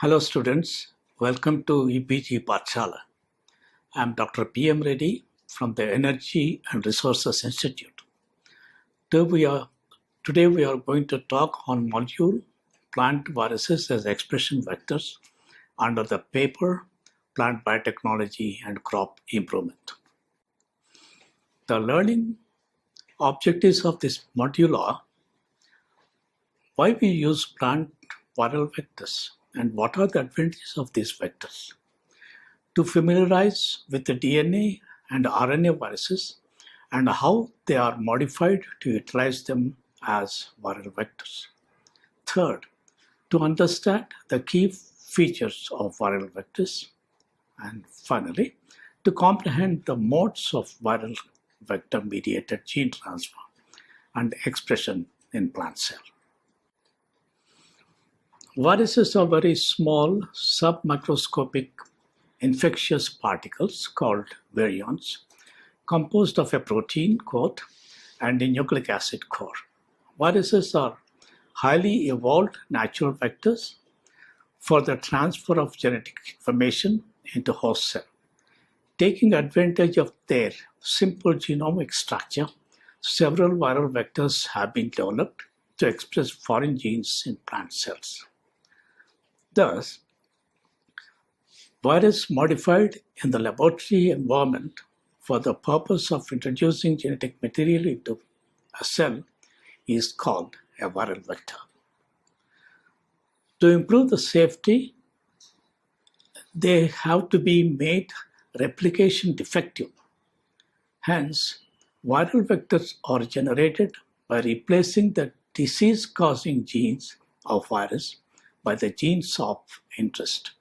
Hello students, welcome to EPG Pathshala. I am Dr. P.M. Reddy from the Energy and Resources Institute. Today we are going to talk on module Plant Viruses as Expression Vectors under the paper Plant Biotechnology and Crop Improvement. The learning objectives of this module are why we use plant viral vectors and what are the advantages of these vectors. To familiarize with the DNA and RNA viruses and how they are modified to utilize them as viral vectors. Third, to understand the key features of viral vectors. And finally, to comprehend the modes of viral vector-mediated gene transfer and expression in plant cell. Viruses are very small submicroscopic infectious particles called virions, composed of a protein coat and a nucleic acid core. Viruses are highly evolved natural vectors for the transfer of genetic information into host cell. Taking advantage of their simple genomic structure, several viral vectors have been developed to express foreign genes in plant cells. Thus, virus modified in the laboratory environment for the purpose of introducing genetic material into a cell is called a viral vector. To improve the safety, they have to be made replication defective. Hence, viral vectors are generated by replacing the disease-causing genes of virus by the genes of interest.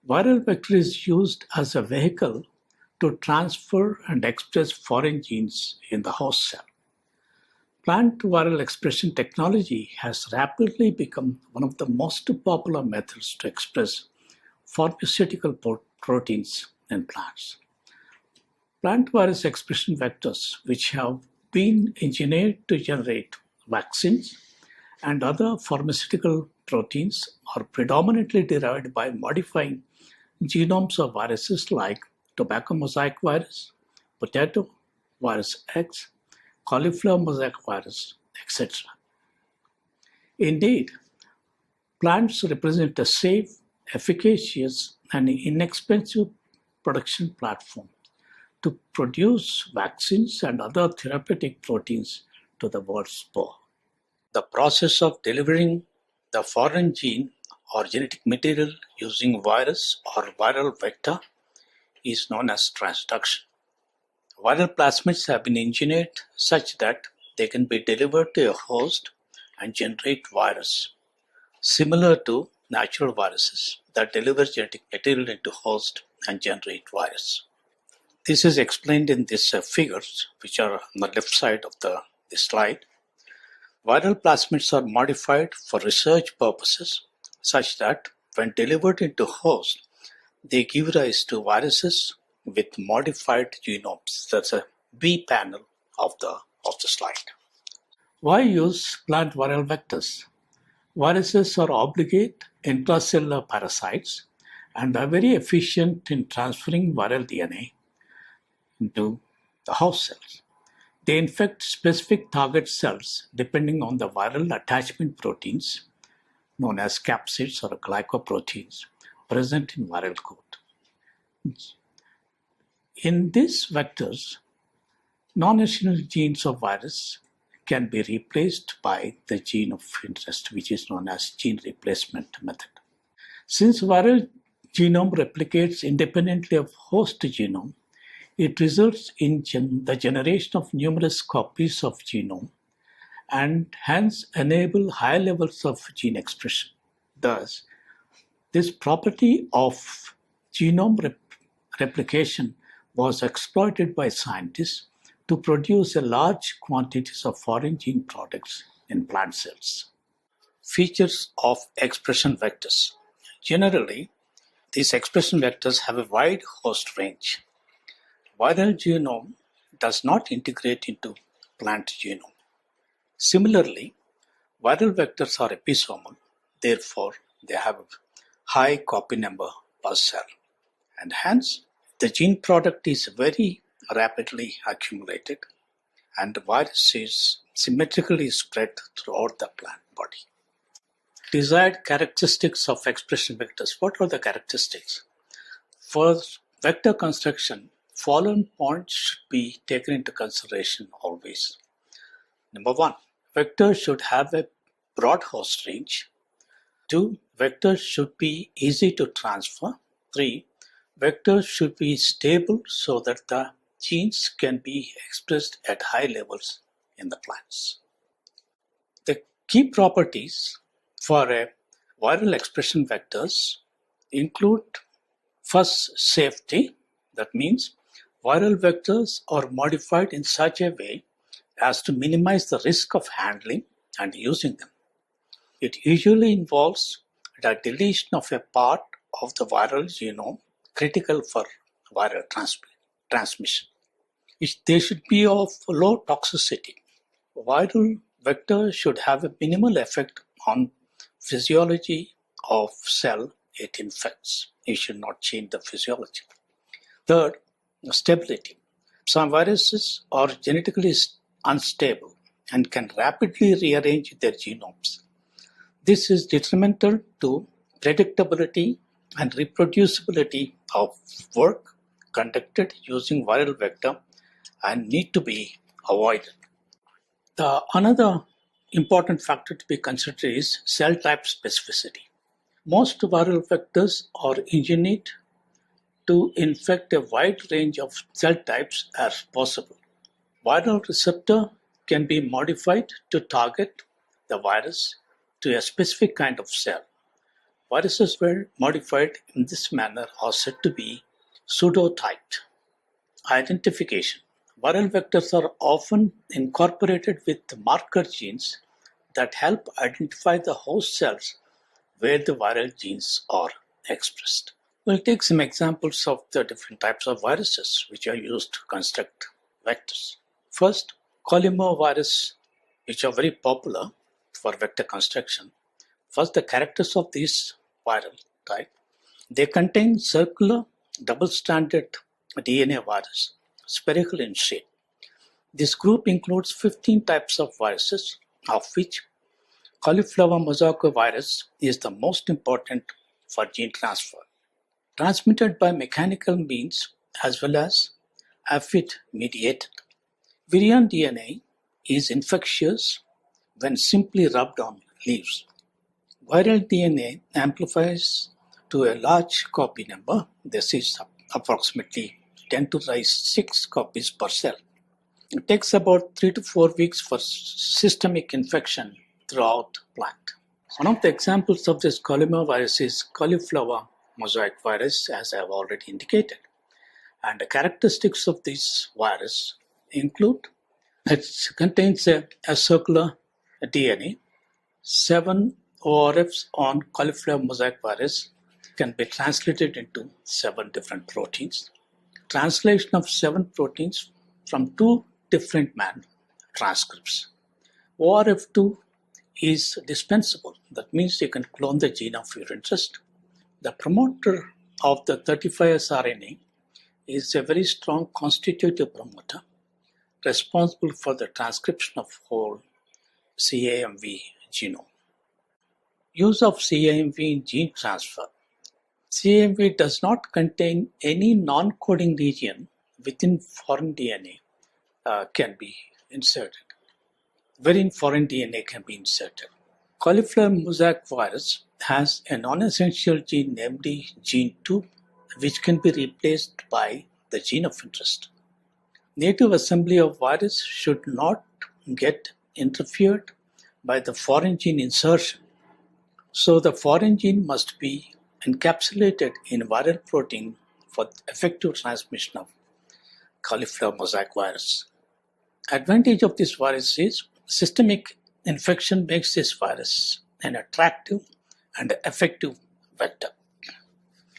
Viral vector is used as a vehicle to transfer and express foreign genes in the host cell. Plant viral expression technology has rapidly become one of the most popular methods to express pharmaceutical proteins in plants. Plant virus expression vectors, which have been engineered to generate vaccines and other pharmaceutical proteins, are predominantly derived by modifying genomes of viruses like tobacco mosaic virus, potato virus X, cauliflower mosaic virus, etc. Indeed, plants represent a safe, efficacious, and inexpensive production platform to produce vaccines and other therapeutic proteins to the world's poor. The process of delivering the foreign gene or genetic material using virus or viral vector is known as transduction. Viral plasmids have been engineered such that they can be delivered to a host and generate virus, similar to natural viruses that deliver genetic material into host and generate virus. This is explained in these figures, which are on the left side of the slide. Viral plasmids are modified for research purposes such that when delivered into host, they give rise to viruses with modified genomes. That's a B panel of the slide. Why use plant viral vectors? Viruses are obligate intracellular parasites and are very efficient in transferring viral DNA into the host cells. They infect specific target cells depending on the viral attachment proteins known as capsids or glycoproteins present in viral coat. In these vectors, non-essential genes of virus can be replaced by the gene of interest, which is known as gene replacement method. Since viral genome replicates independently of host genome, it results in the generation of numerous copies of genome and hence enable high levels of gene expression. Thus, this property of genome replication was exploited by scientists to produce a large quantities of foreign gene products in plant cells. Features of expression vectors. Generally, these expression vectors have a wide host range. Viral genome does not integrate into plant genome. Similarly, viral vectors are episomal Therefore, they have a high copy number per cell, and hence the gene product is very rapidly accumulated and the virus is symmetrically spread throughout the plant body. Desired characteristics of expression vectors. What are the characteristics? For vector construction, following points should be taken into consideration always. Number 1, vectors should have a broad host range. 2, vectors should be easy to transfer. 3, vectors should be stable so that the genes can be expressed at high levels in the plants. The key properties for a viral expression vectors include first, safety. That means viral vectors are modified in such a way as to minimize the risk of handling and using them. It usually involves the deletion of a part of the viral genome critical for viral transmission. They should be of low toxicity. Viral vectors should have a minimal effect on physiology of cell it infects. It should not change the physiology. Third, stability. Some viruses are genetically unstable and can rapidly rearrange their genomes. This is detrimental to predictability and reproducibility of work conducted using viral vector and need to be avoided. Another important factor to be considered is cell type specificity. Most viral vectors are engineered to infect a wide range of cell types as possible. Viral receptor can be modified to target the virus to a specific kind of cell. Viruses were modified in this manner are said to be pseudotyped. Identification. Viral vectors are often incorporated with marker genes that help identify the host cells where the viral genes are expressed. We'll take some examples of the different types of viruses which are used to construct vectors. First, Polymor virus, which are very popular for vector construction. First, the characters of this viral type. They contain circular double-stranded DNA virus, spherical in shape. This group includes 15 types of viruses, of which cauliflower mosaic virus is the most important for gene transfer. Transmitted by mechanical means as well as aphid-mediated. Virion DNA is infectious when simply rubbed on leaves. Viral DNA amplifies to a large copy number. This is approximately 10 to the rise 6 copies per cell. It takes about 3 to 4 weeks for systemic infection throughout plant. One of the examples of this Polymor virus is cauliflower mosaic virus, as I have already indicated. And the characteristics of this virus include it contains a circular DNA. 7 ORFs on cauliflower mosaic virus can be translated into 7 different proteins. Translation of 7 proteins from 2 different transcripts. ORF2 is dispensable. That means you can clone the gene of your interest. The promoter of the 35S RNA is a very strong constitutive promoter responsible for the transcription of whole CAMV genome. Use of CAMV in gene transfer. CAMV does not contain any non-coding region within foreign DNA can be inserted. Wherein foreign DNA can be inserted. Cauliflower mosaic virus has a non-essential gene, namely gene 2, which can be replaced by the gene of interest. Native assembly of virus should not get interfered by the foreign gene insertion. So the foreign gene must be encapsulated in viral protein for effective transmission of cauliflower mosaic virus. Advantage of this virus is systemic infection makes this virus an attractive and effective vector.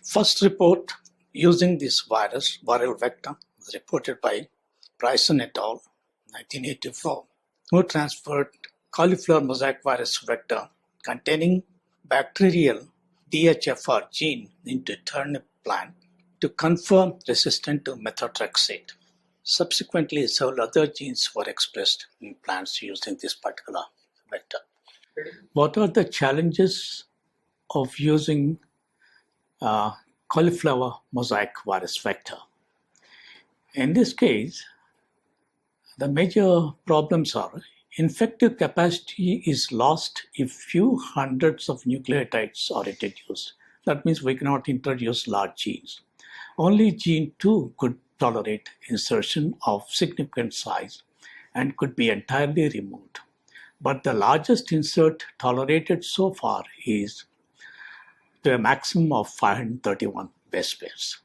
First report using this viral vector, was reported by Bryson et al. 1984, who transferred cauliflower mosaic virus vector containing bacterial DHFR gene into turnip plant to confirm resistance to methotrexate. Subsequently, several other genes were expressed in plants using this particular vector. What are the challenges of using cauliflower mosaic virus vector? In this case, the major problems are infective capacity is lost if few hundreds of nucleotides are introduced. That means we cannot introduce large genes. Only gene 2 could tolerate insertion of significant size and could be entirely removed. But the largest insert tolerated so far is to a maximum of 531 base pairs.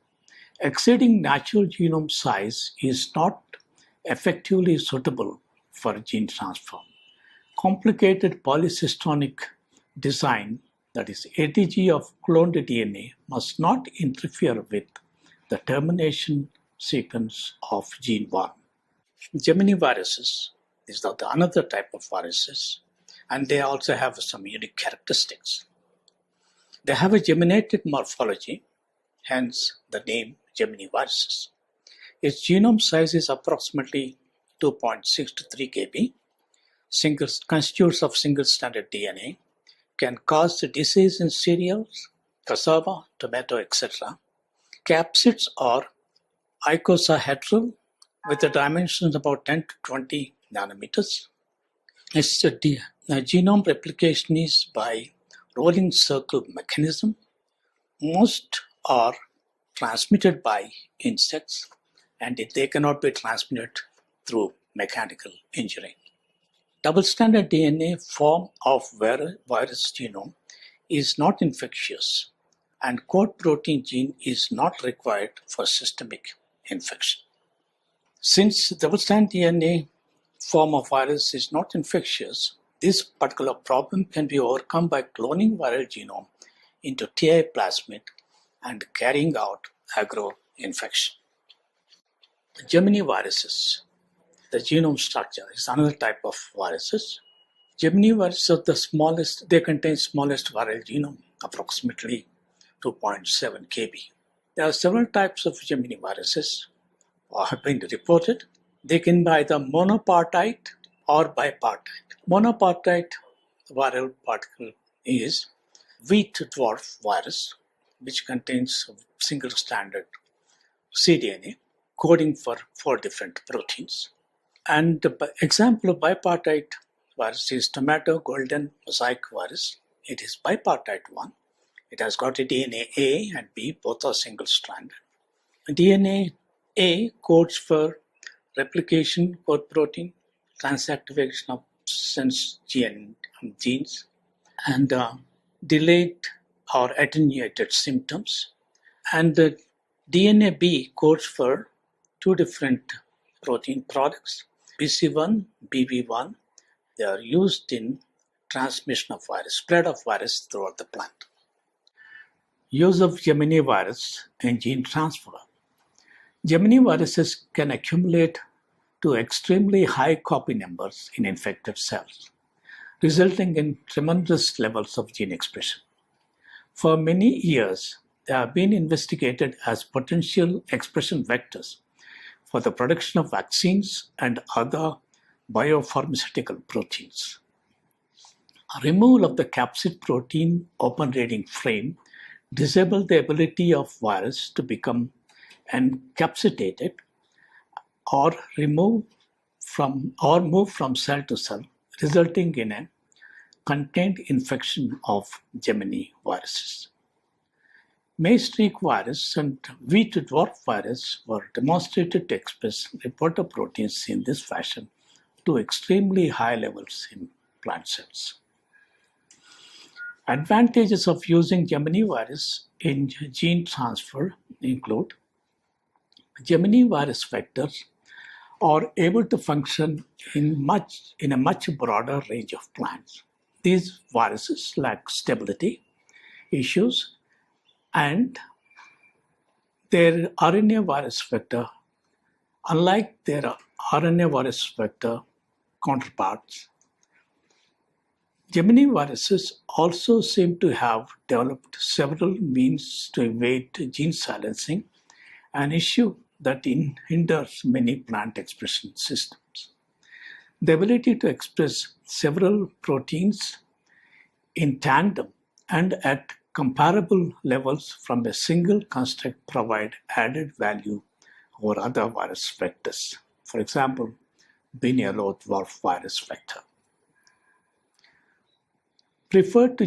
Exceeding natural genome size is not effectively suitable for gene transfer. Complicated polycystonic design, that is ATG of cloned DNA, must not interfere with the termination sequence of gene 1. Gemini viruses is another type of viruses, and they also have some unique characteristics. They have a geminated morphology, hence the name Gemini viruses. Its genome size is approximately 2.6 to 3 kb, constitutes of single-stranded DNA, can cause disease in cereals, cassava, tomato, etc. Capsids are icosahedral with the dimensions about 10 to 20 nanometers. Its genome replication is by rolling circle mechanism. Most are transmitted by insects, and they cannot be transmitted through mechanical engineering. Double-stranded DNA form of virus genome is not infectious, and code protein gene is not required for systemic infection. Since double-stranded DNA form of virus is not infectious, this particular problem can be overcome by cloning viral genome into TI plasmid and carrying out agro-infection. Gemini viruses, the genome structure, is another type of viruses. Gemini viruses are the smallest, they contain smallest viral genome, approximately 2.7 kb. There are several types of Gemini viruses have been reported. They can be either monopartite or bipartite. Monopartite viral particle is wheat dwarf virus, which contains single-stranded cDNA coding for 4 different proteins. And the example of bipartite virus is tomato golden mosaic virus. It is bipartite one. It has got a DNA A and B, both are single-stranded. DNA A codes for replication code protein, transactivation of sense genes, and delayed or attenuated symptoms. And the DNA B codes for 2 different protein products, BC1, BB1. They are used in transmission of virus, spread of virus throughout the plant. Use of Gemini virus in gene transfer. Gemini viruses can accumulate to extremely high copy numbers in infected cells, resulting in tremendous levels of gene expression. For many years, they have been investigated as potential expression vectors for the production of vaccines and other biopharmaceutical proteins. Removal of the capsid protein open reading frame disabled the ability of virus to become encapsulated or move from cell to cell, resulting in a contained infection of Gemini viruses. Maize-streak virus and wheat dwarf virus were demonstrated to express reporter proteins in this fashion to extremely high levels in plant cells. Advantages of using Gemini virus in gene transfer include Gemini virus vectors are able to function in a much broader range of plants. These viruses lack stability issues, and their RNA virus vector, unlike their RNA virus vector counterparts, Gemini viruses also seem to have developed several means to evade gene silencing, an issue that hinders many plant expression systems. The ability to express several proteins in tandem and at comparable levels from a single construct provide added value over other virus vectors. For example, being a low dwarf virus vector. This vector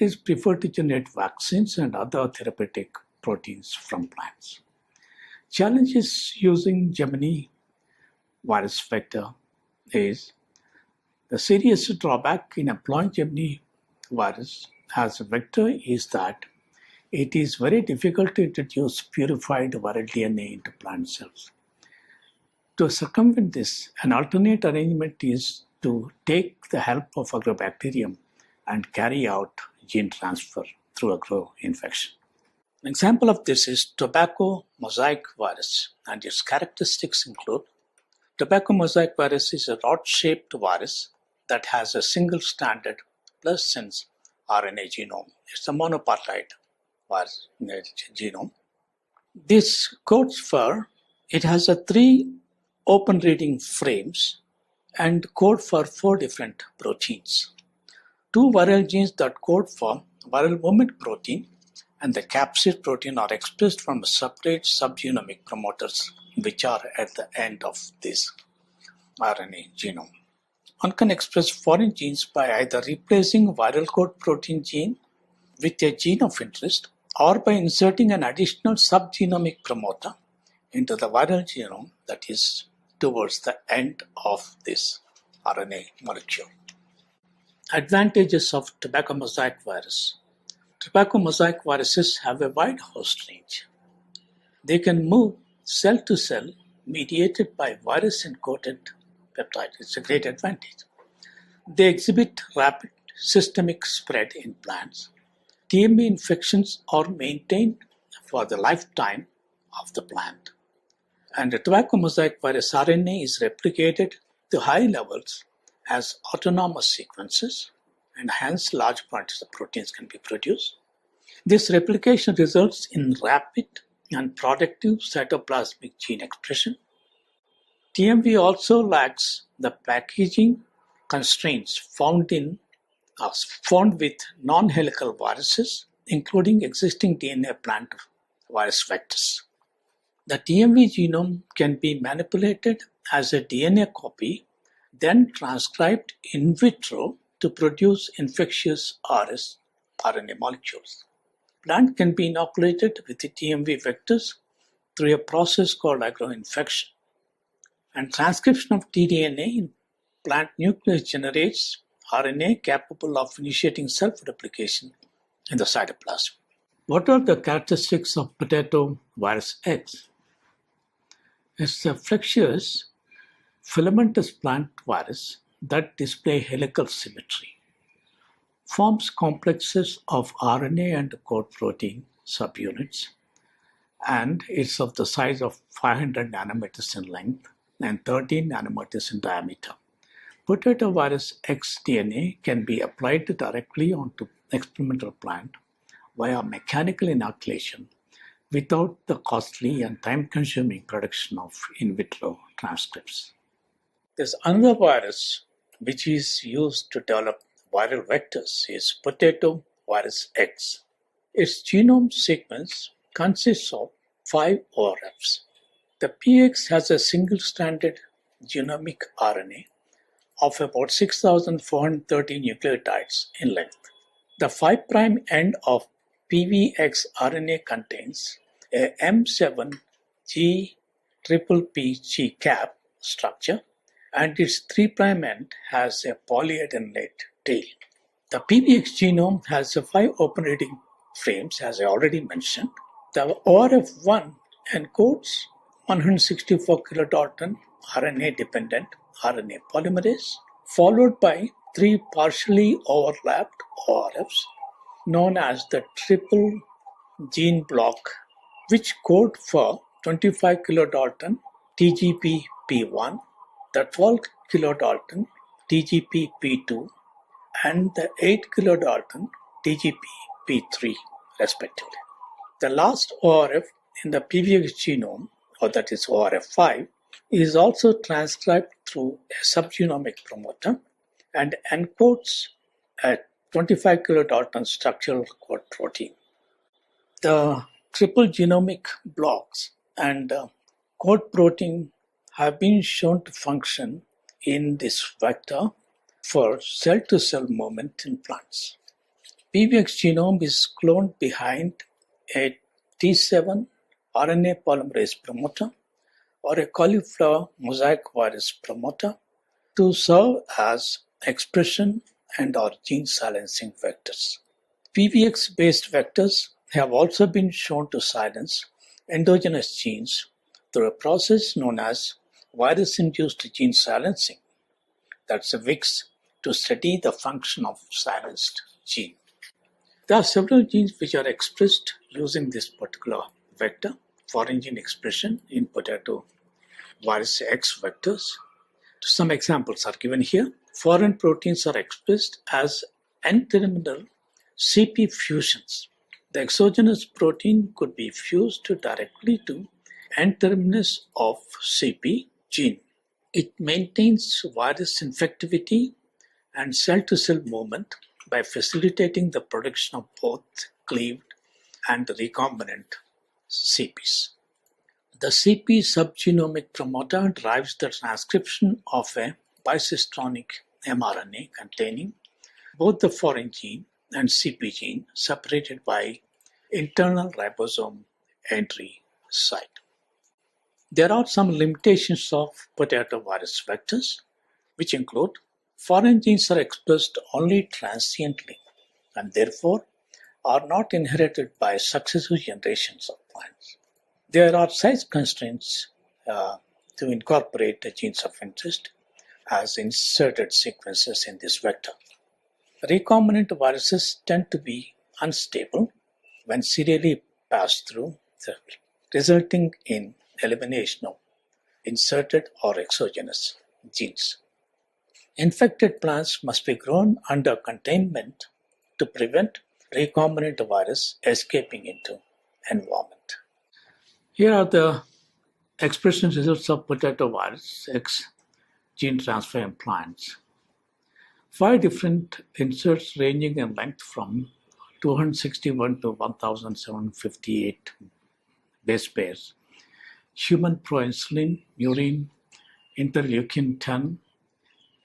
is preferred to generate vaccines and other therapeutic proteins from plants. Challenges using Gemini virus vector is the serious drawback in employing Gemini virus as a vector is that it is very difficult to introduce purified viral DNA into plant cells. To circumvent this, an alternate arrangement is to take the help of agrobacterium and carry out gene transfer through agro-infection. An example of this is tobacco mosaic virus, and its characteristics include tobacco mosaic virus is a rod-shaped virus that has a single stranded plus sense RNA genome. It's a monopartite virus genome. This codes for, it has a 3 open reading frames and code for 4 different proteins. 2 viral genes that code for viral movement protein and the capsid protein are expressed from separate subgenomic promoters which are at the end of this RNA genome. One can express foreign genes by either replacing viral code protein gene with a gene of interest or by inserting an additional subgenomic promoter into the viral genome that is towards the end of this RNA molecule. Advantages of tobacco mosaic virus. Tobacco mosaic viruses have a wide host range. They can move cell to cell mediated by virus-encoded peptide. It's a great advantage. They exhibit rapid systemic spread in plants. TME infections are maintained for the lifetime of the plant. And the tobacco mosaic virus RNA is replicated to high levels as autonomous sequences, and hence large quantities of proteins can be produced. This replication results in rapid and productive cytoplasmic gene expression. TMV also lacks the packaging constraints found with non-helical viruses, including existing DNA plant virus vectors. The TMV genome can be manipulated as a DNA copy, then transcribed in vitro to produce infectious RNA molecules. Plant can be inoculated with the TMV vectors through a process called agroinfection. And transcription of tDNA in plant nucleus generates RNA capable of initiating self-replication in the cytoplasm. What are the characteristics of potato virus X? It's a flexuous, filamentous plant virus that display helical symmetry, forms complexes of RNA and code protein subunits, and it's of the size of 500 nanometers in length and 13 nanometers in diameter. Potato virus X DNA can be applied directly onto experimental plant via mechanical inoculation without the costly and time-consuming production of in vitro transcripts. There's another virus which is used to develop viral vectors is potato virus X. Its genome sequence consists of 5 ORFs. The PX has a single-stranded genomic RNA of about 6,430 nucleotides in length. The 5' end of PVX RNA contains a M7G''P cap structure, and its 3' end has a polyadenylate tail. The PVX genome has 5 open reading frames, as I already mentioned. The ORF1 encodes 164 kilodalton RNA-dependent RNA polymerase, followed by 3 partially overlapped ORFs, known as the triple gene block, which code for 25 kilodalton TGP-P1, the 12 kilodalton TGP-P2 and the 8 kilodalton TGP-P3 respectively. The last ORF in the PVX genome, or that is ORF5, is also transcribed through a subgenomic promoter and encodes a 25 kilodalton structural code protein. The triple genomic blocks and code protein have been shown to function in this vector for cell-to-cell movement in plants. PVX genome is cloned behind a T7 RNA polymerase promoter or a cauliflower mosaic virus promoter to serve as expression and or gene silencing vectors. PVX-based vectors have also been shown to silence endogenous genes through a process known as virus-induced gene silencing. That's a VIX, to study the function of silenced gene. There are several genes which are expressed using this particular vector, foreign gene expression in potato virus X vectors. Some examples are given here. Foreign proteins are expressed as N-terminal CP fusions. The exogenous protein could be fused directly to N-terminus of CP gene. It maintains virus infectivity and cell-to-cell movement by facilitating the production of both cleaved and recombinant CPs. The CP subgenomic promoter drives the transcription of a bicistronic mRNA containing both the foreign gene and CP gene separated by internal ribosome entry site. There are some limitations of potato virus vectors, which include foreign genes are expressed only transiently and therefore are not inherited by successive generations of plants. There are size constraints to incorporate the genes of interest as inserted sequences in this vector. Recombinant viruses tend to be unstable when serially passed through the resulting in elimination of inserted or exogenous genes. Infected plants must be grown under containment to prevent recombinant virus escaping into environment. Here are the expression results of potato virus X gene transfer in plants. 5 different inserts ranging in length from 261 to 1758 base pairs. Human proinsulin, urine, interleukin 10,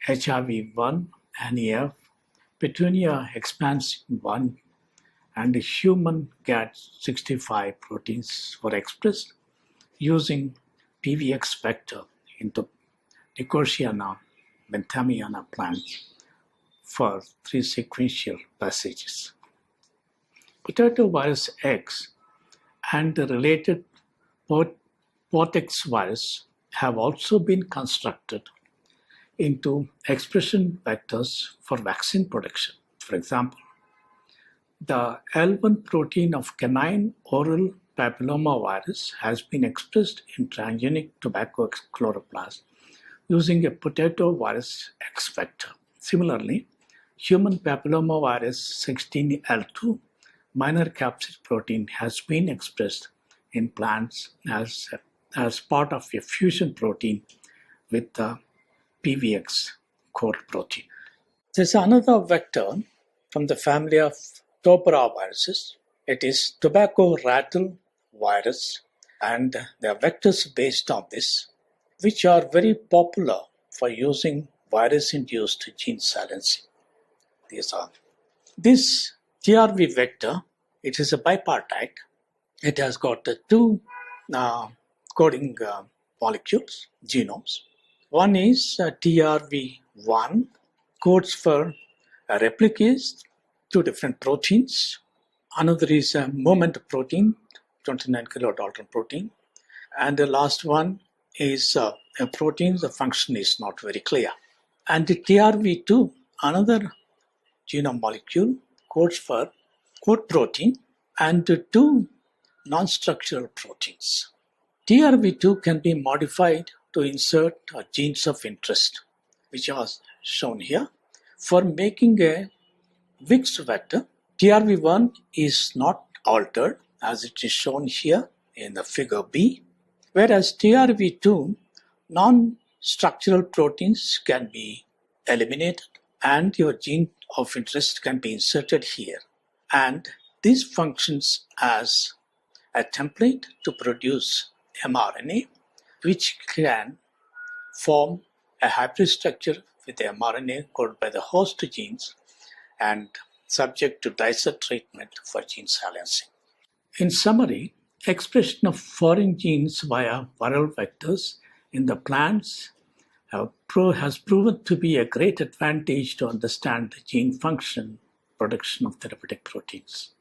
HIV-1, NEF, petunia expansin 1, and human GAD65 proteins were expressed using PVX vector into Nicotiana benthamiana plants for 3 sequential passages. Potato virus X and the related Portex virus have also been constructed into expression vectors for vaccine production. For example, the L1 protein of canine oral papillomavirus has been expressed in transgenic tobacco chloroplast using a potato virus X vector. Similarly, human papillomavirus 16L2 minor capsid protein has been expressed in plants as part of a fusion protein with the PVX core protein. There's another vector from the family of Topera viruses. It is tobacco rattle virus, and there are vectors based on this, which are very popular for using virus-induced gene silencing. This TRV vector, it is a bipartite. It has got 2 coding molecules, genomes. One is TRV1, codes for a replicase, 2 different proteins. Another is a moment protein, 29 kilodalton protein. And the last one is a protein, the function is not very clear. And the TRV2, another genome molecule, codes for code protein and 2 non-structural proteins. TRV2 can be modified to insert genes of interest, which are shown here. For making a mixed vector, TRV1 is not altered as it is shown here in the figure B, whereas TRV2 non-structural proteins can be eliminated and your gene of interest can be inserted here. And this functions as a template to produce mRNA, which can form a hybrid structure with the mRNA coded by the host genes and subject to dicer treatment for gene silencing. In summary, expression of foreign genes via viral vectors in the plants has proven to be a great advantage to understand the gene function production of therapeutic proteins.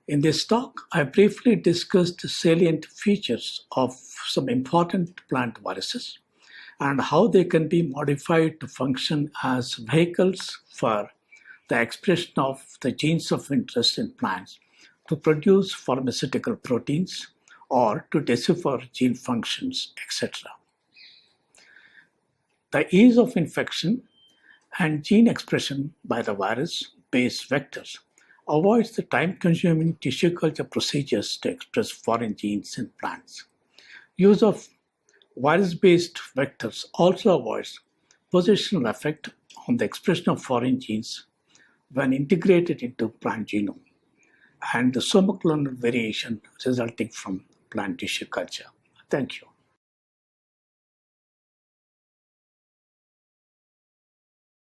In this talk, I briefly discussed the salient features of some important plant viruses and how they can be modified to function as vehicles for the expression of the genes of interest in plants to produce pharmaceutical proteins or to decipher gene functions, etc. The ease of infection and gene expression by the virus-based vectors avoids the time-consuming tissue culture procedures to express foreign genes in plants. Use of virus-based vectors also avoids positional effect on the expression of foreign genes when integrated into plant genome and the somoclonal variation resulting from plant tissue culture. Thank you.